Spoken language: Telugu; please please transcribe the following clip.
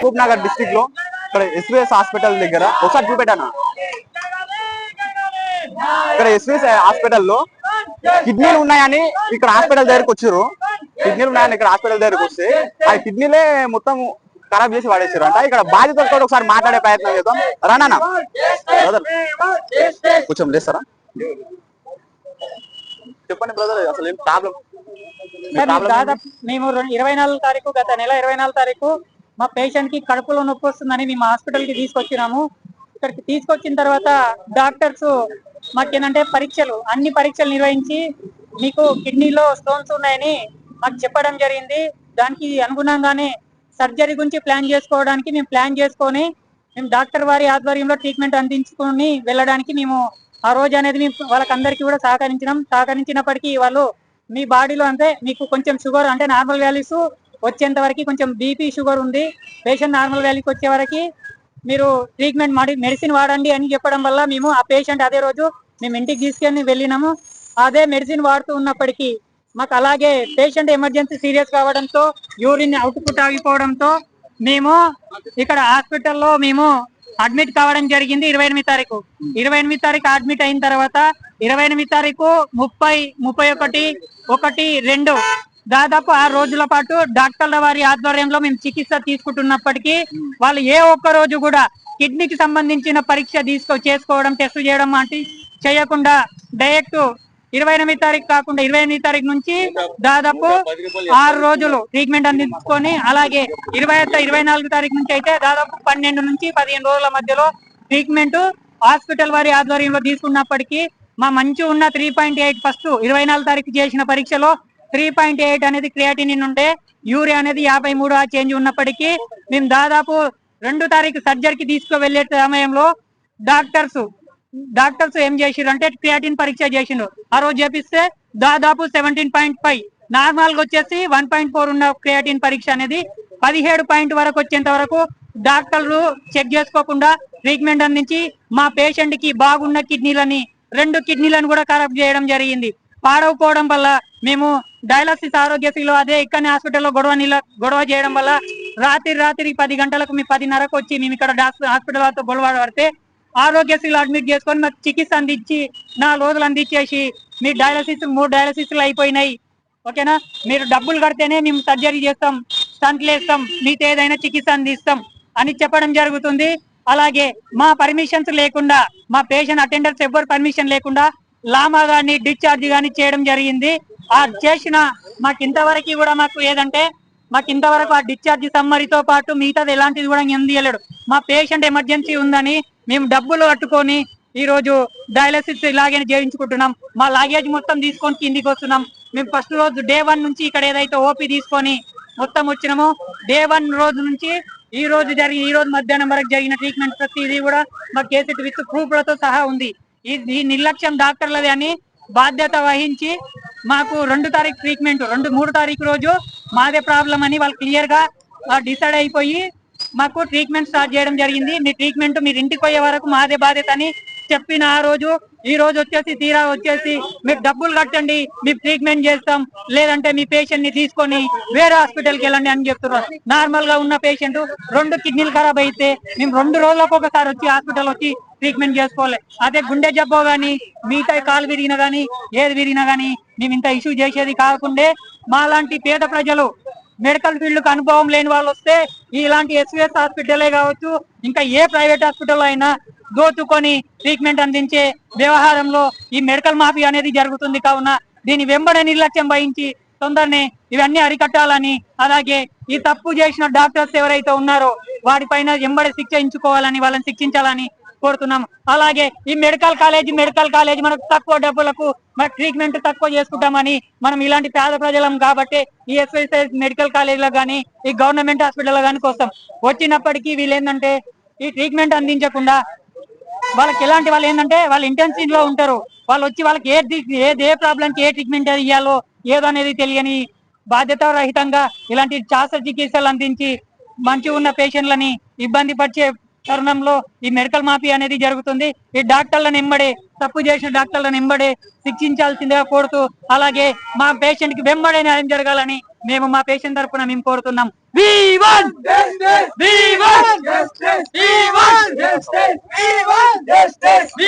మహబూబ్ నగర్ డిస్ట్రిక్ట్ లో ఇక్కడ ఎస్విఎస్ హాస్పిటల్ దగ్గర ఒకసారి చూపెట్టాను. ఇక్కడ ఎస్విఎస్ హాస్పిటల్లో కిడ్నీలు ఉన్నాయని ఇక్కడ హాస్పిటల్ దగ్గరకు వచ్చారు. కిడ్నీలు ఉన్నాయని ఇక్కడ హాస్పిటల్ దగ్గరకు వస్తే ఆ కిడ్నీలే మొత్తం ఖరాబ్ చేసి వాడేసారు అంట. ఇక్కడ బాధితులతో ఒకసారి మాట్లాడే ప్రయత్నం చేద్దాం. రానా కొంచెం లేస్తారా? చెప్పండి బ్రదర్, అసలు ఏం ప్రాబ్లం? దాదాపు మేము 24 తారీఖు గత నెల 24 తారీఖు మా పేషెంట్ కి కడుపులో నొప్పి వస్తుందని మేము హాస్పిటల్ కి తీసుకొచ్చినాము. ఇక్కడికి తీసుకొచ్చిన తర్వాత డాక్టర్స్ మాకేంటంటే అన్ని పరీక్షలు నిర్వహించి మీకు కిడ్నీలో స్టోన్స్ ఉన్నాయని మాకు చెప్పడం జరిగింది. దానికి అనుగుణంగానే సర్జరీ గురించి ప్లాన్ చేసుకోవడానికి మేము ప్లాన్ చేసుకొని మేము డాక్టర్ వారి ఆధ్వర్యంలో ట్రీట్మెంట్ అందించుకొని వెళ్ళడానికి మేము ఆ రోజు అనేది మేము వాళ్ళకందరికీ కూడా సహకరించినప్పటికీ వాళ్ళు మీ బాడీలో అంటే మీకు కొంచెం షుగర్ అంటే నార్మల్ వాల్యూస్ వచ్చేంత వరకు కొంచెం బీపీ షుగర్ ఉంది, పేషెంట్ నార్మల్ వాల్యూకి వచ్చే వరకు మీరు ట్రీట్మెంట్ మెడిసిన్ వాడండి అని చెప్పడం వల్ల మేము ఆ పేషెంట్ అదే రోజు మేము ఇంటికి తీసుకెళ్ళి వెళ్ళినాము. అదే మెడిసిన్ వాడుతూ ఉన్నప్పటికీ మాకు అలాగే పేషెంట్ ఎమర్జెన్సీ సీరియస్ కావడంతో యూరిన్ అవుట్పుట్ ఆగిపోవడంతో మేము ఇక్కడ హాస్పిటల్లో మేము అడ్మిట్ కావడం జరిగింది. 28 తారీఖు అడ్మిట్ అయిన తర్వాత 28 తారీఖు 30, 31, 2 దాదాపు 6 రోజుల పాటు డాక్టర్ల వారి ఆధ్వర్యంలో మేము చికిత్స తీసుకుంటున్నప్పటికీ వాళ్ళు ఏ ఒక్క రోజు కూడా కిడ్నీకి సంబంధించిన పరీక్ష చేసుకోవడం టెస్ట్ చేయడం వంటి చేయకుండా డైరెక్ట్ 28 తారీఖు కాకుండా 28 తారీఖు నుంచి దాదాపు 6 రోజులు ట్రీట్మెంట్ అందించుకొని అలాగే 24 తారీఖు నుంచి అయితే దాదాపు 12 నుంచి 15 రోజుల మధ్యలో ట్రీట్మెంట్ హాస్పిటల్ వారి ఆధ్వర్యంలో తీసుకున్నప్పటికీ మా మంచి ఉన్న 3.8 ఫస్ట్ 24 తారీఖు చేసిన పరీక్షలో 3.8 అనేది క్రియాటినిన్ ఉంటే యూరియా అనేది 53 చేంజ్ ఉన్నప్పటికీ మేము దాదాపు 2 తారీఖు సర్జరీకి తీసుకువెళ్లే సమయంలో డాక్టర్స్ ఏం చేసిరు అంటే క్రియాటిన్ పరీక్ష చేసిండ్రు. ఆ రోజు చేపిస్తే దాదాపు 17.5 నార్మల్ గా వచ్చేసి 1.4 ఉన్న క్రియాటిన్ పరీక్ష అనేది 17 పాయింట్ వరకు వచ్చేంత వరకు డాక్టర్లు చెక్ చేసుకోకుండా ట్రీట్మెంట్ అందించి మా పేషెంట్ కి బాగున్న కిడ్నీలని 2 కిడ్నీలను కూడా ఖరాబ్ చేయడం జరిగింది. పాడవపోవడం వల్ల మేము డయాలసిస్ ఆరోగ్యశ్రీలో అదే ఇక్కడ హాస్పిటల్లో గొడవ చేయడం వల్ల రాత్రి 10 గంటలకు మీ 10:30కు వచ్చి మేము ఇక్కడ హాస్పిటల్ వాళ్ళతో గొడవ పడితే ఆరోగ్యశ్రీలో అడ్మిట్ చేసుకొని మాకు చికిత్స అందించి 4 రోజులు అందించేసి మీ 3 డయాలసిస్లు అయిపోయినాయి, ఓకేనా, మీరు డబ్బులు కడితేనే మేము సర్జరీ చేస్తాం, స్టంట్లు వేస్తాం, మీతో ఏదైనా చికిత్స అందిస్తాం అని చెప్పడం జరుగుతుంది. అలాగే మా పర్మిషన్స్ లేకుండా మా పేషెంట్ అటెండర్స్ ఎవ్వరు పర్మిషన్ లేకుండా లామా గాని డిశ్చార్జ్ గాని చేయడం జరిగింది. ఆ చేసిన మాకు ఇంతవరకు కూడా ఆ డిశ్చార్జ్ సమ్మరితో పాటు మిగతాది ఎలాంటిది కూడా అందియలేడు. మా పేషెంట్ ఎమర్జెన్సీ ఉందని మేము డబ్బులు కట్టుకొని ఈ రోజు డయాలసిస్ ఇలాగే చేయించుకుంటున్నాం. మా లాగేజ్ మొత్తం తీసుకొని కిందికి వస్తున్నాం. మేము ఫస్ట్ రోజు డే 1 నుంచి ఇక్కడ ఏదైతే ఓపీ తీసుకొని మొత్తం వచ్చినామో డే 1 రోజు నుంచి ఈ రోజు మధ్యాహ్నం వరకు జరిగిన ట్రీట్మెంట్ ప్రతిదీ కూడా మా కేసెట్ విత్ ప్రూఫ్లతో సహా ఉంది. ఈ నిర్లక్ష్యం డాక్టర్లది అని బాధ్యత వహించి మాకు 2 తారీఖు ట్రీట్మెంట్ 3 తారీఖు రోజు మాదే ప్రాబ్లం అని వాళ్ళు క్లియర్ గా డిసైడ్ అయిపోయి మాకు ట్రీట్మెంట్ స్టార్ట్ చేయడం జరిగింది. మీ ట్రీట్మెంట్ మీరు ఇంటికి పోయే వరకు మాదే బాధ్యత అని చెప్పిన ఈ రోజు వచ్చేసి మీరు డబ్బులు కట్టండి, మీ ట్రీట్మెంట్ చేస్తాం, లేదంటే మీ పేషెంట్ ని తీసుకొని వేరే హాస్పిటల్కి వెళ్ళండి అని చెప్తున్నారు. నార్మల్ గా ఉన్న పేషెంట్ 2 కిడ్నీలు ఖరాబ్ అయితే మేము 2 రోజులకు ఒకసారి వచ్చి హాస్పిటల్ వచ్చి ట్రీట్మెంట్ చేసుకోవాలి. అదే గుండె జబ్బో గానీ మిగతా కాలు విరిగినా గానీ ఏది విరిగినా గానీ మేము ఇంత ఇష్యూ చేసేది కాకుండా మా లాంటి పేద ప్రజలు మెడికల్ ఫీల్డ్ కు అనుభవం లేని వాళ్ళు వస్తే ఇలాంటి ఎస్విఎస్ హాస్పిటలే కావచ్చు ఇంకా ఏ ప్రైవేట్ హాస్పిటల్ అయినా దోచుకొని ట్రీట్మెంట్ అందించే వ్యవహారంలో ఈ మెడికల్ మాఫియా అనేది జరుగుతుంది. కావున దీని వెంబడే నిర్లక్ష్యం వహించి తొందరనే ఇవన్నీ అరికట్టాలని, అలాగే ఈ తప్పు చేసిన డాక్టర్స్ ఎవరైతే ఉన్నారో వాటిపైన వెంబడే శిక్షించుకోవాలని, వాళ్ళని శిక్షించాలని కోరుతున్నాం. అలాగే ఈ మెడికల్ కాలేజ్ మనకు తక్కువ డబ్బులకు ట్రీట్మెంట్ తక్కువ చేసుకుంటామని మనం ఇలాంటి పేద ప్రజలం కాబట్టి ఈ ఎస్విఎస్ మెడికల్ కాలేజ్ లో కానీ ఈ గవర్నమెంట్ హాస్పిటల్ లో కానీ కోసం వచ్చినప్పటికీ వీళ్ళు ఏంటంటే ఈ ట్రీట్మెంట్ అందించకుండా వాళ్ళకి వాళ్ళు ఇంటెన్సివ్ లో ఉంటారు. వాళ్ళు వచ్చి వాళ్ళకి ఏ ప్రాబ్లంకి ఏ ట్రీట్మెంట్ ఇవ్వాలో ఏదో అనేది తెలియని బాధ్యత రహితంగా ఇలాంటి చికిత్సలు అందించి మంచిగా ఉన్న పేషెంట్లని ఇబ్బంది పరిచే తరుణంలో ఈ మెడికల్ మాఫియా అనేది జరుగుతుంది. ఈ డాక్టర్లను వెంబడే తప్పు చేసిన డాక్టర్లను వెంబడే శిక్షించాల్సిందిగా కోరుతూ, అలాగే మా పేషెంట్ కి వెంబడే న్యాయం జరగాలని మేము మా పేషెంట్ తరఫున మేము కోరుతున్నాం. justice. We want justice. We want justice. We